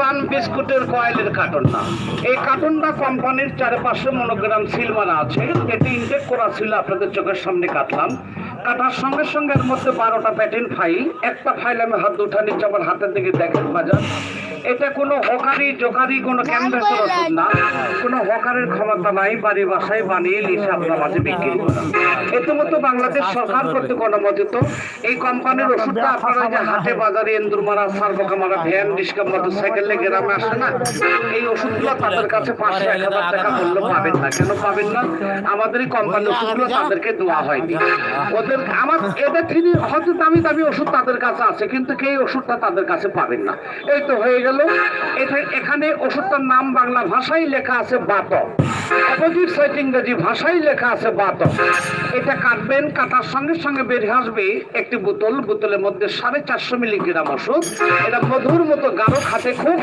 পান বিস্কুটের কয়েলের কার্টন না, এই কার্টনটা কোম্পানির 400-500 মনোগ্রাম সিল মারা আছে। এটি ইনটেক করা ছিল, আপনাদের চোখের সামনে কাটলাম। কাটার সঙ্গে সঙ্গে এর মধ্যে 12টা প্যাটেন্ট ফাইল। একটা ফাইল আমি হাত উঠা নিচ্ছি, আমার হাতের দিকে দেখেন বাজার। এটা কোনো হকারি জোকারি কোনো ক্যাম্পের ওষুধ না, কোনো হকারের ক্ষমতা নাই বাড়ি বাসায় বানিয়ে লিখে আপনার মাঝে বিক্রি করা। এত মতো বাংলাদেশ সরকার কর্তৃক অনুমোদিত। এই কোম্পানির ওষুধটা আপনারা যে হাটে বাজারে এন্দুর মারা, সারবোকা মারা, ভ্যান রিক্সা মোটরসাইকেলে গ্রামে আসে না, এই ওষুধগুলো তাদের কাছে 500-1000 টাকা মূল্য পাবেন না। কেন পাবেন না? আমাদের এই কোম্পানির ওষুধগুলো তাদেরকে দেওয়া হয়নি। ওদের আমার এদের তিনি হয়তো দামি দামি ওষুধ তাদের কাছে আছে, কিন্তু এই ওষুধটা তাদের কাছে পাবেন না। এই তো হয়ে গেল। এখানে ওষুধটার নাম বাংলা ভাষায় লেখা আছে বাতক, অপোজিট সাইড ইংরেজি ভাষায় লেখা আছে বাতক। এটা কাটবেন, কাটার সঙ্গে সঙ্গে বেরিয়ে আসবে একটি বোতল। বোতলের মধ্যে 450 মিলিগ্রাম ওষুধ। এটা মধুর মতো গাঢ়, খাতে খুব